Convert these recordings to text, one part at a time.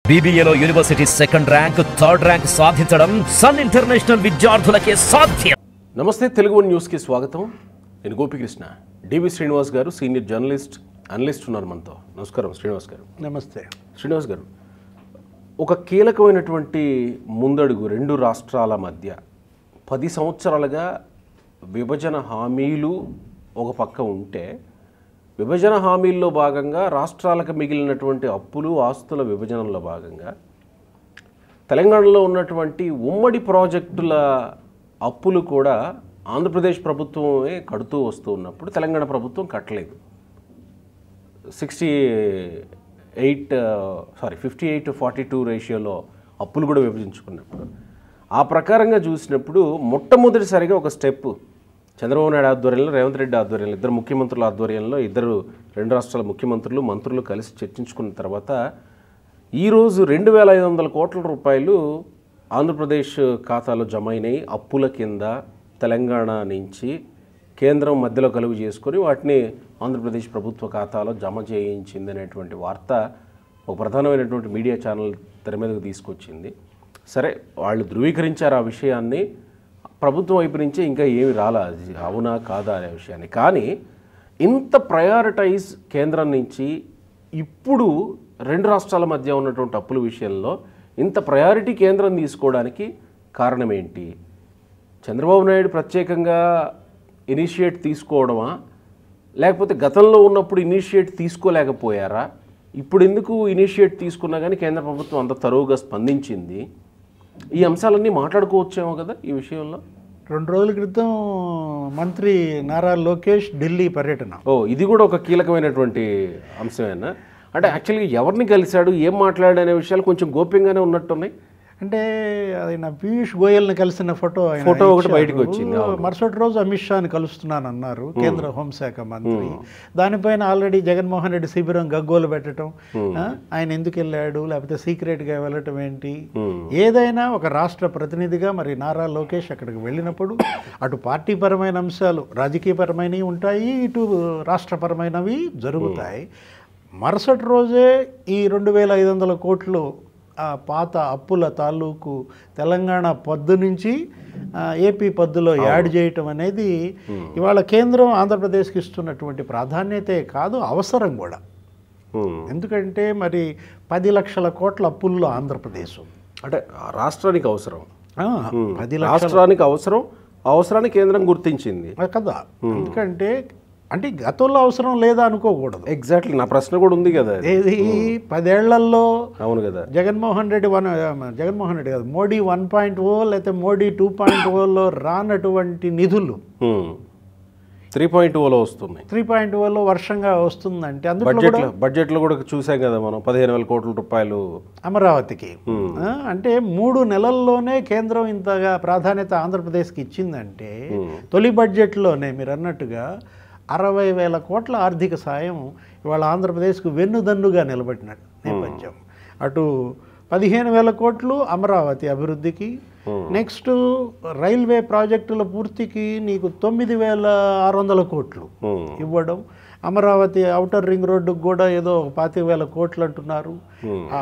BBAలో university second rank, third rank సాధించడం Sun international విద్యార్థులకే సాధ్యం. నమస్తే, తెలుగు న్యూస్కి స్వాగతం. నేను గోపికృష్ణ. డివి శ్రీనివాస్ గారు సీనియర్ జర్నలిస్ట్, అనలిస్ట్ ఉన్నారు మనతో. నమస్కారం శ్రీనివాస్ గారు. నమస్తే శ్రీనివాస్ గారు, ఒక కీలకమైనటువంటి ముందడుగు రెండు రాష్ట్రాల మధ్య 10 సంవత్సరాలుగా విభజన హామీలు ఒక పక్క ఉంటే, విభజన హామీల్లో భాగంగా రాష్ట్రాలకు మిగిలినటువంటి అప్పులు, ఆస్తుల విభజనలో భాగంగా తెలంగాణలో ఉన్నటువంటి ఉమ్మడి ప్రాజెక్టుల అప్పులు కూడా ఆంధ్రప్రదేశ్ ప్రభుత్వమే కడుతూ వస్తూ ఉన్నప్పుడు తెలంగాణ ప్రభుత్వం కట్టలేదు. 58-42 రేషియోలో అప్పులు కూడా విభజించుకున్నప్పుడు, ఆ ప్రకారంగా చూసినప్పుడు మొట్టమొదటిసారిగా ఒక స్టెప్ చంద్రబాబు నాయుడు ఆధ్వర్యంలో, రేవంత్ రెడ్డి ఆధ్వర్యంలో, ఇద్దరు ముఖ్యమంత్రుల ఆధ్వర్యంలో, రెండు రాష్ట్రాల ముఖ్యమంత్రులు, మంత్రులు కలిసి చర్చించుకున్న తర్వాత ఈరోజు 2,500 కోట్ల రూపాయలు ఆంధ్రప్రదేశ్ ఖాతాలో జమ అయినాయి. అప్పుల కింద తెలంగాణ నుంచి కేంద్రం మధ్యలో కలుగు చేసుకొని వాటిని ఆంధ్రప్రదేశ్ ప్రభుత్వ ఖాతాలో జమ చేయించింది అనేటువంటి వార్త ఒక ప్రధానమైనటువంటి మీడియా ఛానల్ తెర మీదకు తీసుకొచ్చింది. సరే, వాళ్ళు ధృవీకరించారు ఆ విషయాన్ని. ప్రభుత్వం వైపు నుంచే ఇంకా ఏమి రాలా, అవునా కాదా అనే విషయాన్ని. కానీ ఇంత ప్రయారిటైజ్ కేంద్రం నుంచి ఇప్పుడు రెండు రాష్ట్రాల మధ్య ఉన్నటువంటి అప్పుల విషయంలో ఇంత ప్రయారిటీ కేంద్రం తీసుకోవడానికి కారణం ఏంటి? చంద్రబాబు నాయుడు ప్రత్యేకంగా ఇనిషియేట్ తీసుకోవడమా, లేకపోతే గతంలో ఉన్నప్పుడు ఇనిషియేట్ తీసుకోలేకపోయారా? ఇప్పుడు ఎందుకు ఇనిషియేట్ తీసుకున్నా కానీ కేంద్ర ప్రభుత్వం అంత తరువుగా స్పందించింది? ఈ అంశాలన్నీ మాట్లాడుకోవచ్చేమో కదా ఈ విషయంలో. 2 రోజుల క్రితం మంత్రి నారా లోకేష్ ఢిల్లీ పర్యటన. ఇది కూడా ఒక కీలకమైనటువంటి అంశమేనా? అంటే యాక్చువల్గా ఎవరిని కలిశాడు, ఏం మాట్లాడాడు అనే విషయాలు కొంచెం గోప్యంగానే ఉన్నట్టున్నాయి. అంటే ఆయన పీయూష్ గోయల్ని కలిసిన ఫోటో ఒకటి బయటకు వచ్చింది. మరుసటి రోజు అమిత్ షాని కలుస్తున్నానన్నారు కేంద్ర హోంశాఖ మంత్రి. దానిపైన ఆల్రెడీ జగన్మోహన్ రెడ్డి శిబిరం గగ్గోలు పెట్టడం, ఆయన ఎందుకు వెళ్ళాడు, లేకపోతే సీక్రెట్గా వెళ్ళటం ఏంటి? ఏదైనా ఒక రాష్ట్ర ప్రతినిధిగా మరి నారా లోకేష్ అక్కడికి వెళ్ళినప్పుడు అటు పార్టీపరమైన అంశాలు, రాజకీయపరమైనవి ఉంటాయి, ఇటు రాష్ట్రపరమైనవి జరుగుతాయి. మరుసటి రోజే ఈ 2,500 కోట్లు ఆ పాత అప్పుల తాలూకు తెలంగాణ పద్దు నుంచి ఏపీ పద్దులో యాడ్ చేయటం అనేది ఇవాళ కేంద్రం ఆంధ్రప్రదేశ్కి ఇస్తున్నటువంటి ప్రాధాన్యతే కాదు, అవసరం కూడా. ఎందుకంటే మరి 10 లక్షల కోట్ల అప్పుల్లో ఆంధ్రప్రదేశ్ అంటే రాష్ట్రానికి అవసరం, 10 రాష్ట్రానికి అవసరాన్ని కేంద్రం గుర్తించింది కదా. ఎందుకంటే అంటే గతంలో అవసరం లేదా అనుకోకూడదు. ఎగ్జాక్ట్లీ, నా ప్రశ్న కూడా ఉంది కదా. ఏది 10 ఏళ్లలో అవును కదా, జగన్మోహన్ రెడ్డి కాదు, మోడీ 1.0 లేకపోతే మోడీ 2.0లో రానటువంటి నిధులు 3.0లో వస్తున్నాయి. 3.0లో వర్షంగా వస్తుందంటే అందులో బడ్జెట్లో కూడా చూసాం కదా మనం, 15,000 కోట్ల రూపాయలు అమరావతికి. అంటే 3 నెలల్లోనే కేంద్రం ఇంతగా ప్రాధాన్యత ఆంధ్రప్రదేశ్కి ఇచ్చిందంటే, తొలి బడ్జెట్లోనే మీరు అన్నట్టుగా 60,000 కోట్ల ఆర్థిక సాయం ఇవాళ ఆంధ్రప్రదేశ్కు వెన్నుదన్నుగా నిలబడిన నేపథ్యం. అటు 15,000 కోట్లు అమరావతి అభివృద్ధికి, నెక్స్ట్ రైల్వే ప్రాజెక్టుల పూర్తికి నీకు 9,600 కోట్లు ఇవ్వడం, అమరావతి ఔటర్ రింగ్ రోడ్డుకు కూడా ఏదో 25,000 కోట్లు అంటున్నారు.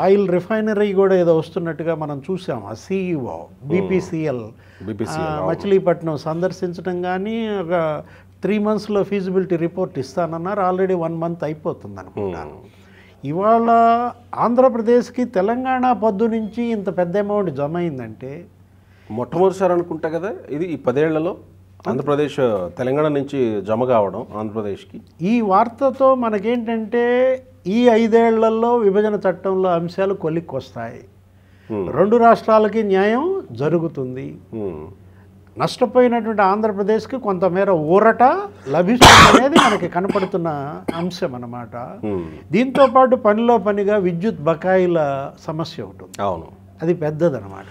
ఆయిల్ రిఫైనరీ కూడా ఏదో వస్తున్నట్టుగా మనం చూసాం. ఆ సిఇఓ BPCL మచిలీపట్నం సందర్శించడం కానీ, ఒక 3 monthsలో ఫీజిబిలిటీ రిపోర్ట్ ఇస్తానన్నారు. ఆల్రెడీ 1 month అయిపోతుంది అనుకుంటాను. ఇవాళ ఆంధ్రప్రదేశ్కి తెలంగాణ పద్దు నుంచి ఇంత పెద్ద అమౌంట్ జమ అయిందంటే మొట్టమొదటిసారి అనుకుంటా కదా ఇది. ఈ 10 ఏళ్లలో ఆంధ్రప్రదేశ్ తెలంగాణ నుంచి జమ కావడం ఆంధ్రప్రదేశ్కి. ఈ వార్తతో మనకేంటంటే ఈ 5 ఏళ్లలో విభజన చట్టంలో అంశాలు కొలిక్కొస్తాయి. 2 రాష్ట్రాలకి న్యాయం జరుగుతుంది. నష్టపోయినటువంటి ఆంధ్రప్రదేశ్కి కొంతమేర ఊరట లభిస్తుంది అనేది మనకి కనపడుతున్న అంశం అన్నమాట. దీంతో పాటు పనిలో పనిగా విద్యుత్ బకాయిల సమస్య ఉంటుంది. అవును, అది పెద్దదన్నమాట.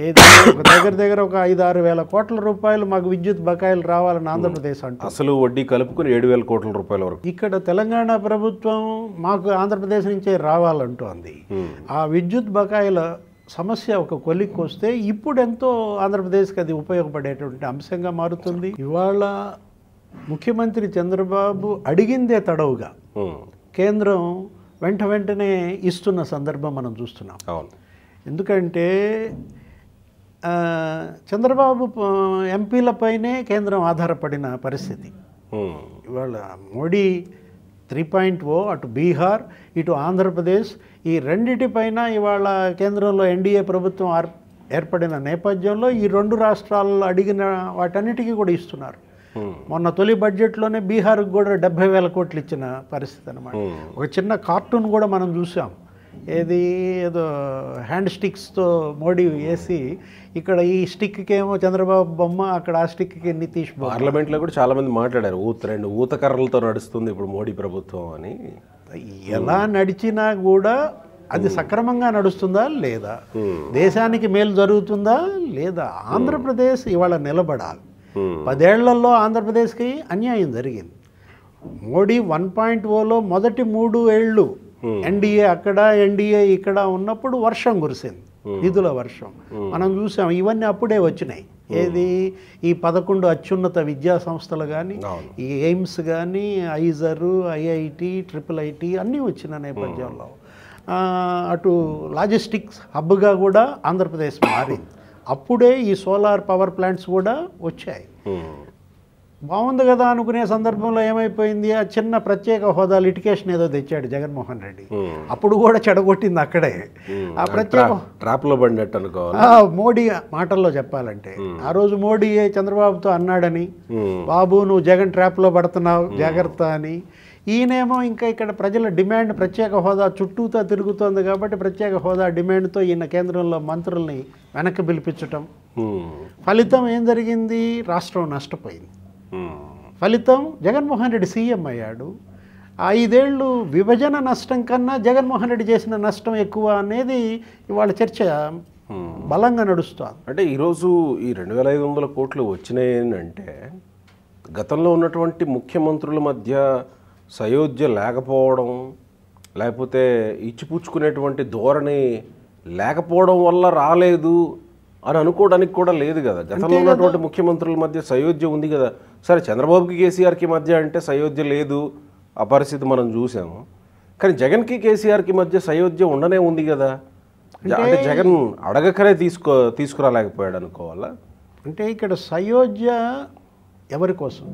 ఏదో దగ్గర ఒక 5-6 వేల కోట్ల రూపాయలు మాకు విద్యుత్ బకాయిలు రావాలని ఆంధ్రప్రదేశ్ అంటే, అసలు వడ్డీ కలుపుకుని 7,000 కోట్ల రూపాయల వరకు ఇక్కడ తెలంగాణ ప్రభుత్వం మాకు ఆంధ్రప్రదేశ్ నుంచే రావాలంటోంది. ఆ విద్యుత్ బకాయిల సమస్య ఒక కొలిక్కి వస్తే ఇప్పుడు ఎంతో ఆంధ్రప్రదేశ్కి అది ఉపయోగపడేటువంటి అంశంగా మారుతుంది. ఇవాళ ముఖ్యమంత్రి చంద్రబాబు అడిగిందే తడవుగా కేంద్రం వెంటనే ఇస్తున్న సందర్భం మనం చూస్తున్నాం. అవును. ఎందుకంటే చంద్రబాబు ఎంపీలపైనే కేంద్రం ఆధారపడిన పరిస్థితి. ఇవాళ మోడీ 3.0 అటు బీహార్ ఇటు ఆంధ్రప్రదేశ్ ఈ రెండిటిపైన ఇవాళ కేంద్రంలో ఎన్డీఏ ప్రభుత్వం ఏర్పడిన నేపథ్యంలో ఈ రెండు రాష్ట్రాల్లో అడిగిన వాటన్నిటికీ కూడా ఇస్తున్నారు. మొన్న తొలి బడ్జెట్లోనే బీహార్కి కూడా 70,000 కోట్లు ఇచ్చిన పరిస్థితి అనమాట. ఒక చిన్న కార్టూన్ కూడా మనం చూసాం. ఏదో హ్యాండ్ స్టిక్స్తో మోడీ వేసి ఇక్కడ ఈ స్టిక్కి ఏమో చంద్రబాబు బొమ్మ, అక్కడ ఆ స్టిక్కి నితీష్ బొమ్మ. పార్లమెంట్లో కూడా చాలామంది మాట్లాడారు, రెండు ఊతకర్రలతో నడుస్తుంది ఇప్పుడు మోడీ ప్రభుత్వం అని. ఎలా నడిచినా కూడా అది సక్రమంగా నడుస్తుందా లేదా, దేశానికి మేలు జరుగుతుందా లేదా, ఆంధ్రప్రదేశ్ ఇవాళ నిలబడాలి. 10 ఏళ్లలో ఆంధ్రప్రదేశ్కి అన్యాయం జరిగింది. మోడీ 1.0లో మొదటి 3 ఏళ్ళు ఎన్డీఏ అక్కడ ఎన్డీఏ ఇక్కడ ఉన్నప్పుడు వర్షం కురిసింది, నిధుల వర్షం మనం చూసాం. ఇవన్నీ అప్పుడే వచ్చినాయి. ఏది ఈ 11 అత్యున్నత విద్యా సంస్థలు కానీ, ఈ ఎయిమ్స్ కానీ, ఐజరు, ఐఐటి, IIIT అన్నీ వచ్చిన నేపథ్యంలో అటు లాజిస్టిక్స్ హబ్గా కూడా ఆంధ్రప్రదేశ్ మారింది. అప్పుడే ఈ సోలార్ పవర్ ప్లాంట్స్ కూడా వచ్చాయి. బాగుంది కదా అనుకునే సందర్భంలో ఏమైపోయింది, ఆ చిన్న ప్రత్యేక హోదా లిటికేషన్ ఏదో తెచ్చాడు జగన్మోహన్ రెడ్డి. అప్పుడు కూడా చెడగొట్టింది అక్కడే. ఆ ప్రత్యేక ట్రాప్లో పడినట్టు అనుకోవాలి. మోడీ మాటల్లో చెప్పాలంటే ఆ రోజు మోడీ చంద్రబాబుతో అన్నాడని, బాబు నువ్వు జగన్ ట్రాప్లో పడుతున్నావు జాగ్రత్త అని. ఈయనేమో ఇంకా ఇక్కడ ప్రజల డిమాండ్ ప్రత్యేక హోదా చుట్టూతో తిరుగుతోంది కాబట్టి ప్రత్యేక హోదా డిమాండ్తో ఈయన కేంద్రంలో మంత్రుల్ని వెనక్కి పిలిపించటం. ఫలితం ఏం జరిగింది, రాష్ట్రం నష్టపోయింది. ఫలితం జగన్మోహన్ రెడ్డి సీఎం అయ్యాడు. 5 ఏళ్ళు విభజన నష్టం కన్నా జగన్మోహన్ రెడ్డి చేసిన నష్టం ఎక్కువ అనేది ఇవాళ చర్చ బలంగా నడుస్తుంది. అంటే ఈరోజు ఈ 2,500 కోట్లు వచ్చినాయి అంటే గతంలో ఉన్నటువంటి ముఖ్యమంత్రుల మధ్య సయోధ్య లేకపోవడం, లేకపోతే ఇచ్చిపుచ్చుకునేటువంటి ధోరణి లేకపోవడం వల్ల రాలేదు అని అనుకోవడానికి కూడా లేదు కదా. గతంలో ఉన్నటువంటి ముఖ్యమంత్రుల మధ్య సయోధ్య ఉంది కదా. సరే చంద్రబాబుకి కేసీఆర్కి మధ్య అంటే సయోధ్య లేదు, ఆ పరిస్థితి మనం చూసాము. కానీ జగన్కి కేసీఆర్కి మధ్య సయోధ్య ఉండనే ఉంది కదా. అంటే జగన్ అడగకనే తీసుకురాలేకపోయాడు అనుకోవాలా? అంటే ఇక్కడ సయోధ్య ఎవరి కోసం,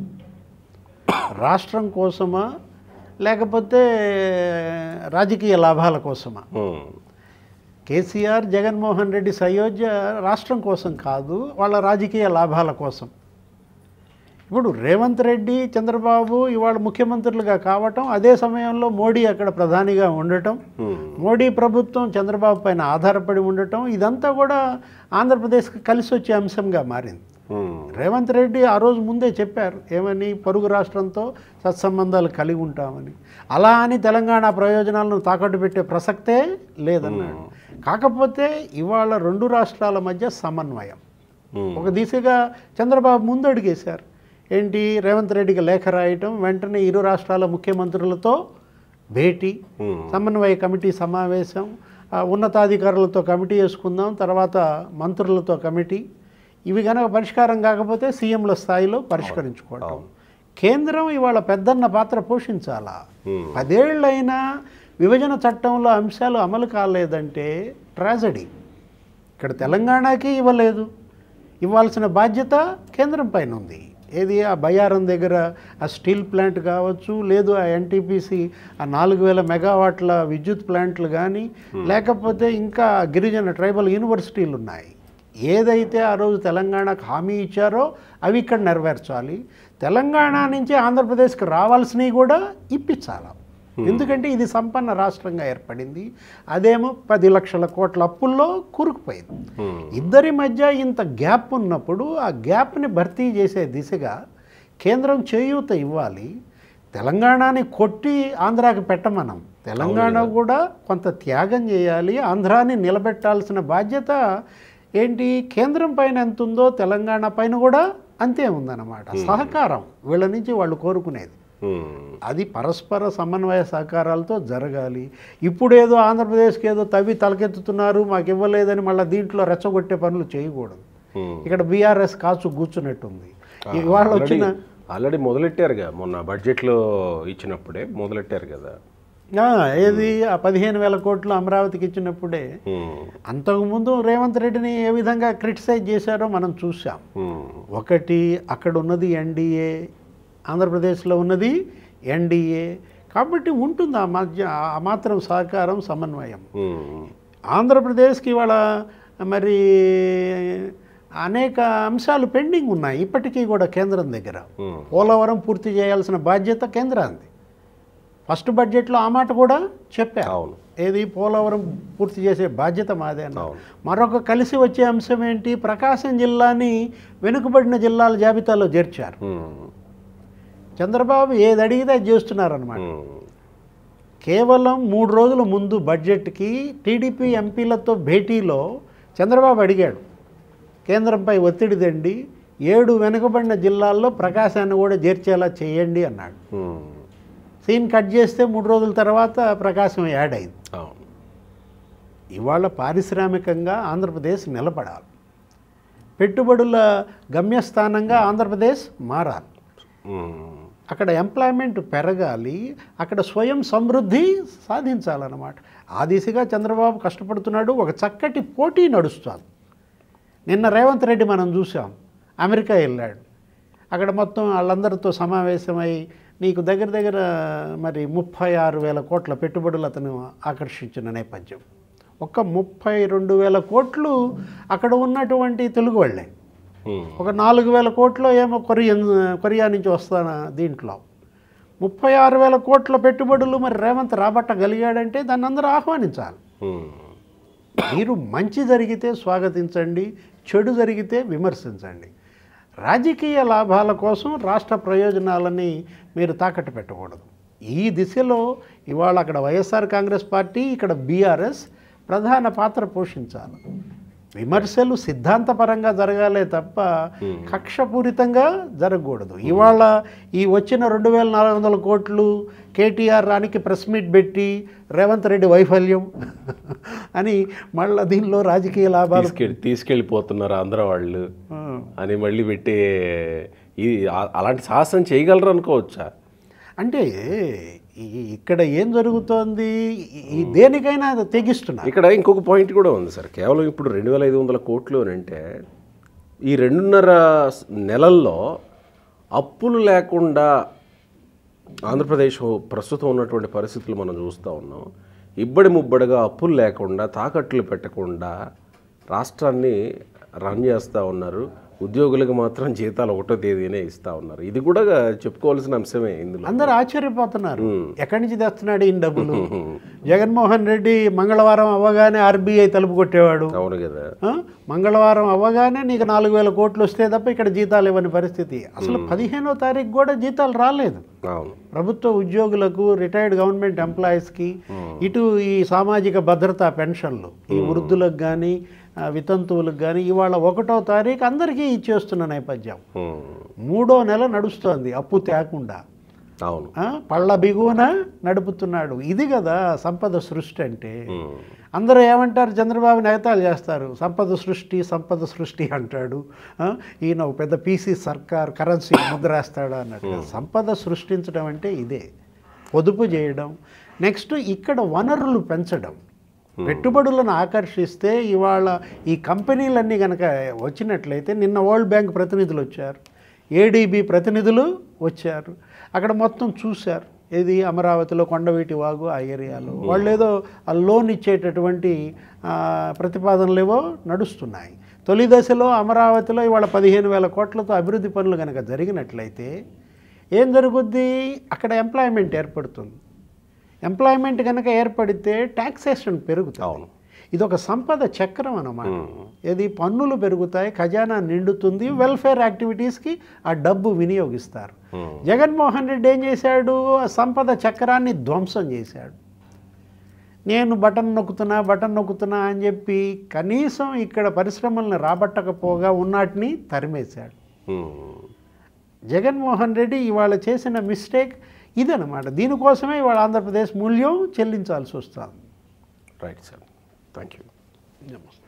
రాష్ట్రం కోసమా లేకపోతే రాజకీయ లాభాల కోసమా? కేసీఆర్ జగన్మోహన్ రెడ్డి సయోధ్య రాష్ట్రం కోసం కాదు, వాళ్ళ రాజకీయ లాభాల కోసం. ఇప్పుడు రేవంత్ రెడ్డి చంద్రబాబు ఇవాళ ముఖ్యమంత్రులుగా కావటం, అదే సమయంలో మోడీ అక్కడ ప్రధానిగా ఉండటం, మోడీ ప్రభుత్వం చంద్రబాబు పైన ఆధారపడి ఉండటం, ఇదంతా కూడా ఆంధ్రప్రదేశ్కి కలిసి వచ్చే అంశంగా మారింది. రేవంత్ రెడ్డి ఆ రోజు ముందే చెప్పారు ఏమని, పొరుగు రాష్ట్రంతో సత్సంబంధాలు కలిగి ఉంటామని. అలా అని తెలంగాణ ప్రయోజనాలను తాకట్టు పెట్టే ప్రసక్తే లేదన్నాడు. కాకపోతే ఇవాళ 2 రాష్ట్రాల మధ్య సమన్వయం ఒక దిశగా చంద్రబాబు ముందు అడిగేశారు. ఏంటి, రేవంత్ రెడ్డికి లేఖ రాయటం, వెంటనే 2 రాష్ట్రాల ముఖ్యమంత్రులతో భేటీ, సమన్వయ కమిటీ సమావేశం, ఉన్నతాధికారులతో కమిటీ వేసుకుందాం, తర్వాత మంత్రులతో కమిటీ. ఇవి కనుక పరిష్కారం కాకపోతే సీఎంల స్థాయిలో పరిష్కరించుకోవడం. కేంద్రం ఇవాళ పెద్దన్న పాత్ర పోషించాలా. 10 ఏళ్ళైనా విభజన చట్టంలో అంశాలు అమలు కాలేదంటే ట్రాజడీ. ఇక్కడ తెలంగాణకి ఇవ్వలేదు, ఇవ్వాల్సిన బాధ్యత కేంద్రం పైన ఉంది. ఏది ఆ బయ్యారం దగ్గర ఆ స్టీల్ ప్లాంట్ కావచ్చు, లేదు ఆ ఎన్టీపీసీ ఆ 4,000 మెగావాట్ల విద్యుత్ ప్లాంట్లు కానీ, లేకపోతే ఇంకా గిరిజన ట్రైబల్ యూనివర్సిటీలు ఉన్నాయి. ఏదైతే ఆ రోజు తెలంగాణకు హామీ ఇచ్చారో అవి ఇక్కడ నెరవేర్చాలి. తెలంగాణ నుంచి ఆంధ్రప్రదేశ్కి రావాల్సినవి కూడా ఇప్పించాలి. ఎందుకంటే ఇది సంపన్న రాష్ట్రంగా ఏర్పడింది, అదేమో 10 లక్షల కోట్ల అప్పుల్లో కూరుకుపోయింది. ఇద్దరి మధ్య ఇంత గ్యాప్ ఉన్నప్పుడు ఆ గ్యాప్ని భర్తీ చేసే దిశగా కేంద్రం చేయూత ఇవ్వాలి. తెలంగాణని కొట్టి ఆంధ్రాకి పెట్టమనం, తెలంగాణ కూడా కొంత త్యాగం చేయాలి. ఆంధ్రాని నిలబెట్టాల్సిన బాధ్యత ఏంటి, కేంద్రం పైన ఎంత ఉందో తెలంగాణ పైన కూడా అంతే ఉందన్నమాట. సహకారం వీళ్ళ నుంచి వాళ్ళు కోరుకునేది అది పరస్పర సమన్వయ సహకారాలతో జరగాలి. ఇప్పుడు ఏదో ఆంధ్రప్రదేశ్కి ఏదో తవ్వి తలకెత్తుతున్నారు, మాకు ఇవ్వలేదని మళ్ళీ దీంట్లో రెచ్చగొట్టే పనులు చేయకూడదు. ఇక్కడ బీఆర్ఎస్ కాచు కూర్చున్నట్టుంది. ఇవాళ వచ్చిన ఆల్రెడీ మొదలెట్టారుగా, మొన్న బడ్జెట్లో ఇచ్చినప్పుడే మొదలెట్టారు కదా. ఏది ఆ 15,000 కోట్లు అమరావతికి ఇచ్చినప్పుడే అంతకుముందు రేవంత్ రెడ్డిని ఏ విధంగా క్రిటిసైజ్ చేశారో మనం చూసాం. ఒకటి అక్కడ ఉన్నది ఎన్డీఏ, ఆంధ్రప్రదేశ్లో ఉన్నది ఎన్డీఏ, కాబట్టి ఉంటుంది ఆ మధ్య ఆ మాత్రం సహకారం సమన్వయం. ఆంధ్రప్రదేశ్కి ఇవాళ మరి అనేక అంశాలు పెండింగ్ ఉన్నాయి ఇప్పటికీ కూడా కేంద్రం దగ్గర. పోలవరం పూర్తి చేయాల్సిన బాధ్యత కేంద్రాంది. ఫస్ట్ బడ్జెట్లో ఆ మాట కూడా చెప్పారు, ఏది పోలవరం పూర్తి చేసే బాధ్యత మాదే అన్న. మరొక కలిసి వచ్చే అంశం ఏంటి, ప్రకాశం జిల్లాని వెనుకబడిన జిల్లాల జాబితాలో చేర్చారు. చంద్రబాబు ఏది అడిగితే అది చేస్తున్నారన్నమాట. కేవలం 3 రోజుల ముందు బడ్జెట్కి టీడీపీ ఎంపీలతో భేటీలో చంద్రబాబు అడిగాడు, కేంద్రంపై ఒత్తిడి తండి 7 వెనుకబడిన జిల్లాల్లో ప్రకాశాన్ని కూడా చేర్చేలా చేయండి అన్నాడు. సీన్ కట్ చేస్తే 3 రోజుల తర్వాత ప్రకాశం యాడ్ అయింది. ఇవాళ పారిశ్రామికంగా ఆంధ్రప్రదేశ్ నిలబడాలి, పెట్టుబడుల గమ్యస్థానంగా ఆంధ్రప్రదేశ్ మారాలి, అక్కడ ఎంప్లాయ్మెంట్ పెరగాలి, అక్కడ స్వయం సమృద్ధి సాధించాలన్నమాట. ఆ దిశగా చంద్రబాబు కష్టపడుతున్నాడు. ఒక చక్కటి పోటీ నడుస్తుంది. నిన్న రేవంత్ రెడ్డి మనం చూసాం, అమెరికా వెళ్ళాడు. అక్కడ మొత్తం వాళ్ళందరితో సమావేశమై నీకు దగ్గర దగ్గర మరి 36,000 కోట్ల పెట్టుబడులు అతను ఆకర్షించిన నేపథ్యం. ఒక 32,000 కోట్లు అక్కడ ఉన్నటువంటి తెలుగు వాళ్ళే. ఒక 4,000 కోట్లు ఏమో కొరియా నుంచి వస్తాన. దీంట్లో 36,000 కోట్ల పెట్టుబడులు మరి రేవంత్ రాబట్టగలిగాడంటే దాన్ని అందరూ ఆహ్వానించాలి. మీరు మంచి జరిగితే స్వాగతించండి, చెడు జరిగితే విమర్శించండి. రాజకీయ లాభాల కోసం రాష్ట్ర ప్రయోజనాలని మీరు తాకట్టు పెట్టకూడదు. ఈ దిశలో ఇవాళ అక్కడ వైఎస్ఆర్ కాంగ్రెస్ పార్టీ, ఇక్కడ బీఆర్ఎస్ ప్రధాన పాత్ర పోషించాలి. విమర్శలు సిద్ధాంతపరంగా జరగాలే తప్ప కక్షపూరితంగా జరగకూడదు. ఇవాళ ఈ వచ్చిన 2,400 కోట్లు కేటీఆర్ రానికి ప్రెస్ మీట్ పెట్టి రేవంత్ రెడ్డి వైఫల్యం అని మళ్ళీ దీనిలో రాజకీయ లాభాలు తీసుకెళ్ళిపోతున్నారు ఆంధ్ర వాళ్ళు అని మళ్ళీ పెట్టి అలాంటి సాహసం చేయగలరు అనుకోవచ్చా? అంటే ఇక్కడ ఏం జరుగుతోంది, ఈ దేనికైనా తెగిస్తున్నారు. ఇక్కడ ఇంకొక పాయింట్ కూడా ఉంది సార్. కేవలం ఇప్పుడు 2,500 కోట్లు అని అంటే ఈ 2.5 నెలల్లో అప్పులు లేకుండా ఆంధ్రప్రదేశ్ ప్రస్తుతం ఉన్నటువంటి పరిస్థితులు మనం చూస్తూ ఉన్నాం. ఇబ్బడి ముబ్బడిగా అప్పులు లేకుండా, తాకట్లు పెట్టకుండా రాష్ట్రాన్ని రన్ చేస్తూ ఉన్నారు. ఉద్యోగులకు మాత్రం జీతాలు 1వ తేదీనే ఇస్తూ ఉన్నారు. ఇది కూడా చెప్పుకోవాల్సిన అంశమే. ఇందులో అందరూ ఆశ్చర్యపోతున్నారు, ఎక్కడి నుంచి తెస్తున్నాడు ఈ డబ్బులు. జగన్మోహన్ రెడ్డి మంగళవారం అవ్వగానే ఆర్బీఐ తలుపు కొట్టేవాడు. అవును కదా, మంగళవారం అవ్వగానే నీకు 4,000 కోట్లు వస్తే తప్ప ఇక్కడ జీతాలు ఇవ్వని పరిస్థితి. అసలు 15వ తారీఖు కూడా జీతాలు రాలేదు ప్రభుత్వ ఉద్యోగులకు, రిటైర్డ్ గవర్నమెంట్ ఎంప్లాయీస్కి. ఇటు ఈ సామాజిక భద్రతా పెన్షన్లు ఈ వృద్ధులకు కానీ వితంతువులకు కానీ ఇవాళ 1వ తారీఖు అందరికీ ఇచ్చేస్తున్న నేపథ్యం. 3వ నెల నడుస్తోంది అప్పు తేకుండా. అవును, పళ్ళ బిగువన నడుపుతున్నాడు. ఇది కదా సంపద సృష్టి అంటే. అందరూ ఏమంటారు, చంద్రబాబుని ఎగతాళి చేస్తారు, సంపద సృష్టి అంటాడు. ఈయన పెద్ద పీసీ సర్కార్, కరెన్సీ ముద్రేస్తాడు అన్నట్టు. సంపద సృష్టించడం అంటే ఇదే, పొదుపు చేయడం. నెక్స్ట్ ఇక్కడ వనరులు పెంచడం, పెట్టుబడులను ఆకర్షిస్తే ఇవాళ ఈ కంపెనీలన్నీ కనుక వచ్చినట్లయితే, నిన్న వరల్డ్ బ్యాంక్ ప్రతినిధులు వచ్చారు, ఏడీబీ ప్రతినిధులు వచ్చారు, అక్కడ మొత్తం చూశారు. ఏది అమరావతిలో కొండవీటి వాగు ఆ ఏరియాలో వాళ్ళు ఏదో లోన్ ఇచ్చేటటువంటి ప్రతిపాదనలు ఏవో నడుస్తున్నాయి. తొలి దశలో అమరావతిలో ఇవాళ 15,000 కోట్లతో అభివృద్ధి పనులు కనుక జరిగినట్లయితే ఏం జరుగుద్ది, అక్కడ ఎంప్లాయ్మెంట్ ఏర్పడుతుంది. ఎంప్లాయ్మెంట్ కనుక ఏర్పడితే ట్యాక్సేషన్ పెరుగుతుంది. ఇది ఒక సంపద చక్రం అన్నమాట. ఇది పన్నులు పెరుగుతాయి, ఖజానా నిండుతుంది, వెల్ఫేర్ యాక్టివిటీస్కి ఆ డబ్బు వినియోగిస్తారు. జగన్మోహన్ రెడ్డి ఏం చేశాడు, ఆ సంపద చక్రాన్ని ధ్వంసం చేశాడు. నేను బటన్ నొక్కుతున్నా అని చెప్పి కనీసం ఇక్కడ పరిశ్రమలను రాబట్టకపోగా ఉన్నాటిని తరిమేశాడు. జగన్మోహన్ రెడ్డి ఇవాళ చేసిన మిస్టేక్ ఇదన్నమాట. దీనికోసమే ఇవాళ ఆంధ్రప్రదేశ్ మూల్యం చెల్లించాల్సి వస్తుంది. Right sir, thank you. నమస్తే.